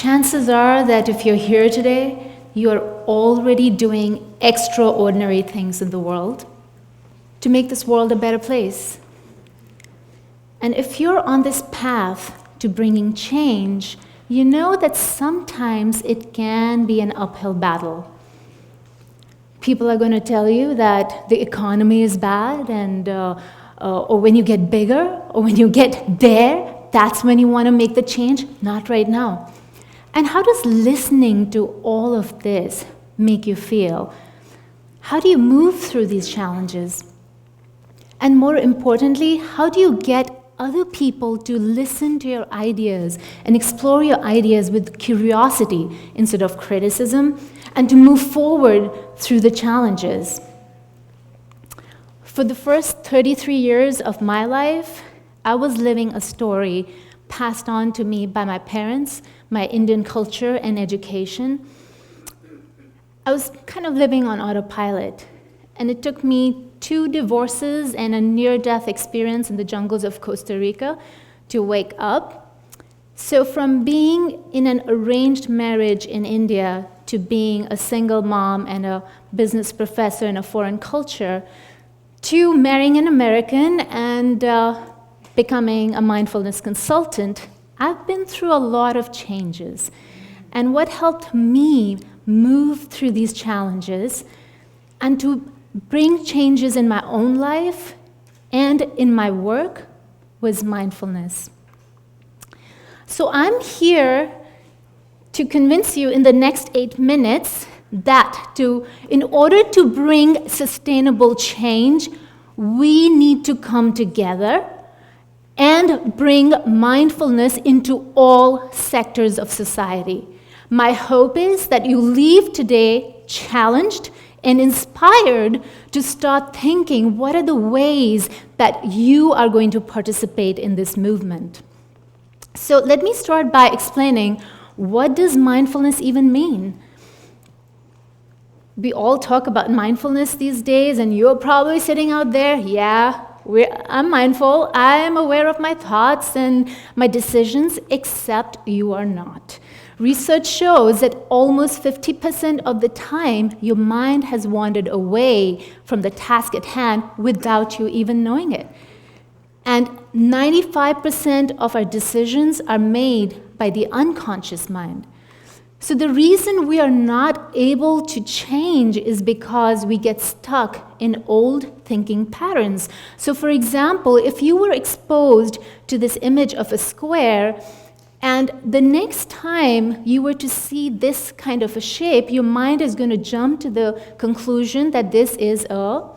chances are that if you're here today, you're already doing extraordinary things in the world to make this world a better place. And if you're on this path to bringing change, you know that sometimes it can be an uphill battle. People are going to tell you that the economy is bad, and or when you get bigger, or when you get there, that's when you want to make the change. Not right now. And how does listening to all of this make you feel? How do you move through these challenges? And more importantly, how do you get other people to listen to your ideas and explore your ideas with curiosity instead of criticism, and to move forward through the challenges? For the first 33 years of my life, I was living a story passed on to me by my parents, my Indian culture and education. I was kind of living on autopilot, and it took me 2 divorces and a near-death experience in the jungles of Costa Rica to wake up. So from being in an arranged marriage in India to being a single mom and a business professor in a foreign culture, to marrying an American and becoming a mindfulness consultant, I've been through a lot of changes. And what helped me move through these challenges and to bring changes in my own life and in my work was mindfulness. So I'm here to convince you in the next 8 minutes that in order to bring sustainable change, we need to come together and bring mindfulness into all sectors of society. My hope is that you leave today challenged and inspired to start thinking, what are the ways that you are going to participate in this movement? So let me start by explaining, what does mindfulness even mean? We all talk about mindfulness these days, and you're probably sitting out there, yeah, I'm mindful, I'm aware of my thoughts and my decisions, except you are not. Research shows that almost 50% of the time, your mind has wandered away from the task at hand without you even knowing it. And 95% of our decisions are made by the unconscious mind. So the reason we are not able to change is because we get stuck in old thinking patterns. So for example, if you were exposed to this image of a square, and the next time you were to see this kind of a shape, your mind is going to jump to the conclusion that this is a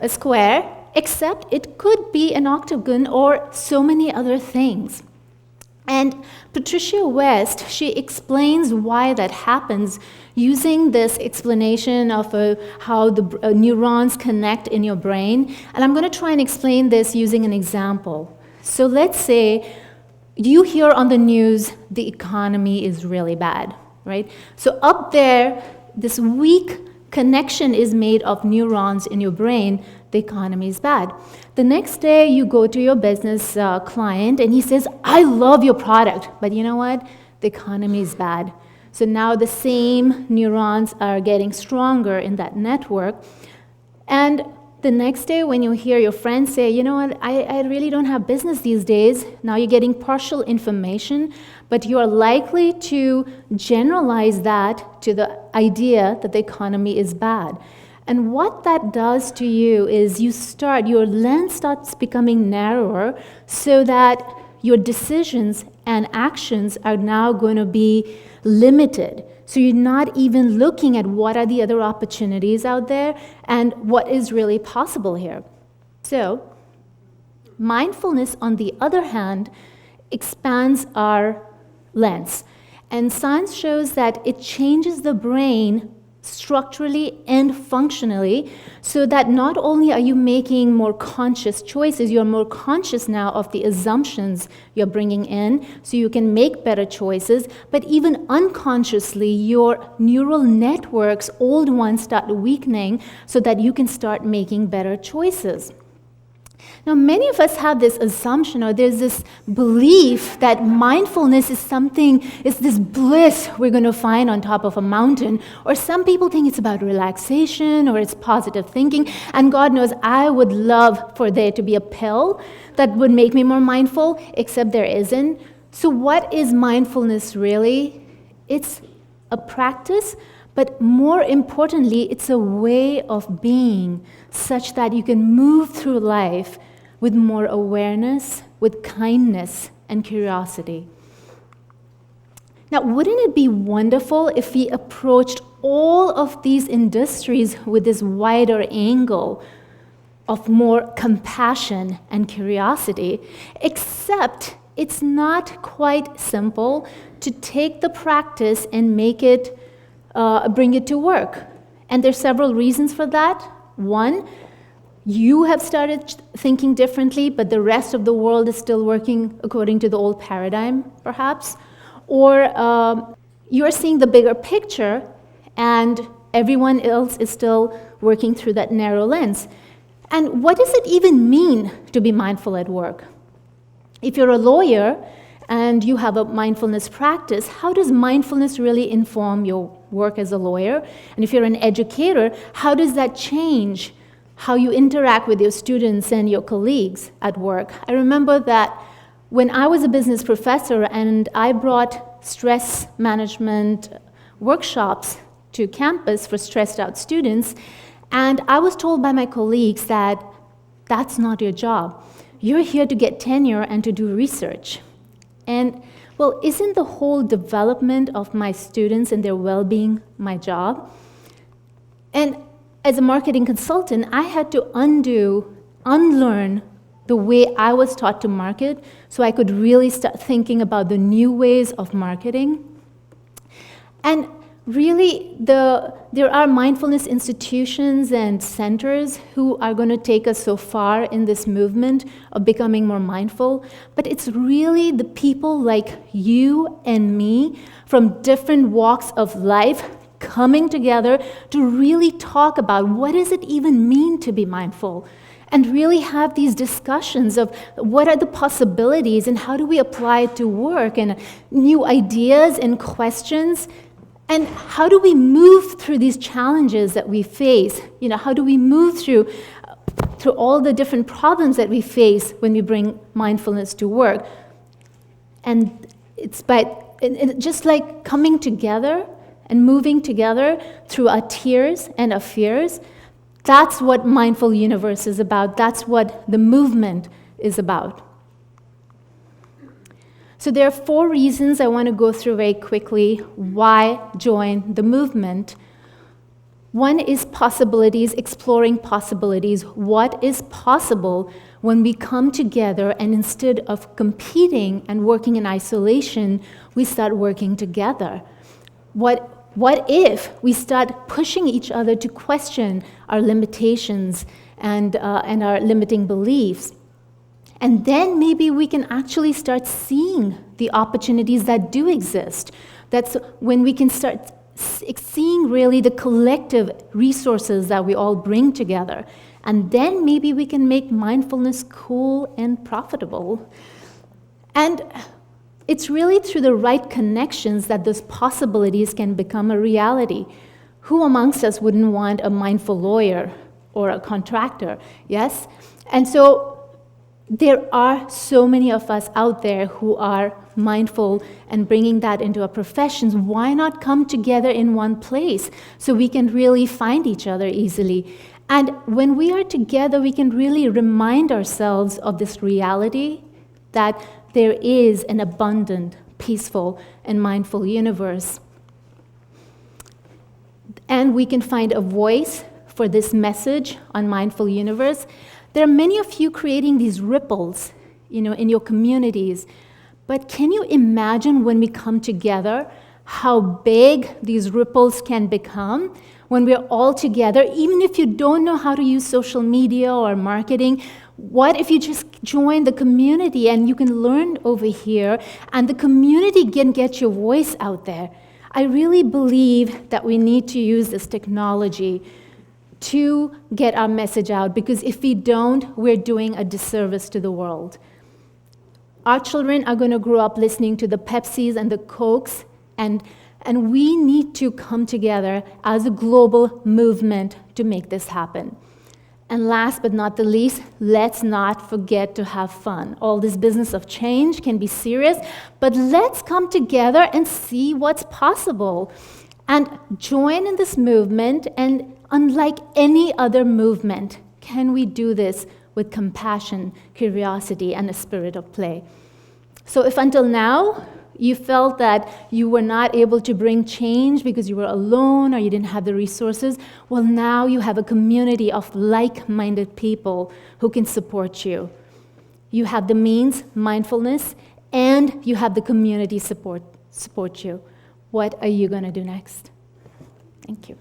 square, except it could be an octagon or so many other things. And Patricia West, she explains why that happens using this explanation of how the neurons connect in your brain. And I'm going to try and explain this using an example. So let's say you hear on the news the economy is really bad, right? So up there, this weak connection is made of neurons in your brain, the economy is bad. The next day, you go to your business client, and he says, I love your product, but you know what? The economy is bad. So now the same neurons are getting stronger in that network. And the next day, when you hear your friends say, you know what, I really don't have business these days, now you're getting partial information, but you are likely to generalize that to the idea that the economy is bad. And what that does to you is your lens starts becoming narrower so that your decisions and actions are now going to be limited. So you're not even looking at what are the other opportunities out there and what is really possible here. So mindfulness, on the other hand, expands our lens. And science shows that it changes the brain structurally and functionally, so that not only are you making more conscious choices, you're more conscious now of the assumptions you're bringing in, so you can make better choices, but even unconsciously, your neural networks, old ones, start weakening so that you can start making better choices. Now, many of us have this assumption, or there's this belief that mindfulness is this bliss we're going to find on top of a mountain. Or some people think it's about relaxation, or it's positive thinking. And God knows, I would love for there to be a pill that would make me more mindful, except there isn't. So what is mindfulness really? It's a practice, but more importantly, it's a way of being such that you can move through life with more awareness, with kindness and curiosity. Now, wouldn't it be wonderful if we approached all of these industries with this wider angle of more compassion and curiosity, except it's not quite simple to take the practice and bring it to work. And there's several reasons for that. One, you have started thinking differently, but the rest of the world is still working according to the old paradigm, perhaps. Or you're seeing the bigger picture, and everyone else is still working through that narrow lens. And what does it even mean to be mindful at work? If you're a lawyer and you have a mindfulness practice, how does mindfulness really inform your work as a lawyer? And if you're an educator, how does that change how you interact with your students and your colleagues at work? I remember that when I was a business professor and I brought stress management workshops to campus for stressed out students, and I was told by my colleagues that that's not your job. You're here to get tenure and to do research. And, well, isn't the whole development of my students and their well-being my job? And as a marketing consultant, I had to unlearn the way I was taught to market so I could really start thinking about the new ways of marketing. And really, there are mindfulness institutions and centers who are going to take us so far in this movement of becoming more mindful. But it's really the people like you and me from different walks of life coming together to really talk about what does it even mean to be mindful, and really have these discussions of what are the possibilities and how do we apply it to work, and new ideas and questions. And how do we move through these challenges that we face? How do we move through all the different problems that we face when we bring mindfulness to work? And it's just like coming together and moving together through our tears and our fears. That's what Mindful Universe is about. That's what the movement is about. So there are 4 reasons I want to go through very quickly why join the movement. One is possibilities, exploring possibilities. What is possible when we come together and instead of competing and working in isolation, we start working together? What if we start pushing each other to question our limitations and our limiting beliefs? And then maybe we can actually start seeing the opportunities that do exist. That's when we can start seeing really the collective resources that we all bring together. And then maybe we can make mindfulness cool and profitable. And it's really through the right connections that those possibilities can become a reality. Who amongst us wouldn't want a mindful lawyer or a contractor, yes? And so there are so many of us out there who are mindful and bringing that into our professions. Why not come together in one place so we can really find each other easily? And when we are together, we can really remind ourselves of this reality that there is an abundant, peaceful, and mindful universe. And we can find a voice for this message on Mindful Universe. There are many of you creating these ripples, in your communities. But can you imagine when we come together, how big these ripples can become when we're all together? Even if you don't know how to use social media or marketing, what if you just join the community and you can learn over here, and the community can get your voice out there? I really believe that we need to use this technology to get our message out, because if we don't, we're doing a disservice to the world. Our children are going to grow up listening to the Pepsis and the Cokes, and we need to come together as a global movement to make this happen. And last but not the least, let's not forget to have fun. All this business of change can be serious, but let's come together and see what's possible and join in this movement. And unlike any other movement, can we do this with compassion, curiosity, and a spirit of play? So if until now you felt that you were not able to bring change because you were alone or you didn't have the resources, well, now you have a community of like-minded people who can support you. You have the means, mindfulness, and you have the community support you. What are you going to do next? Thank you.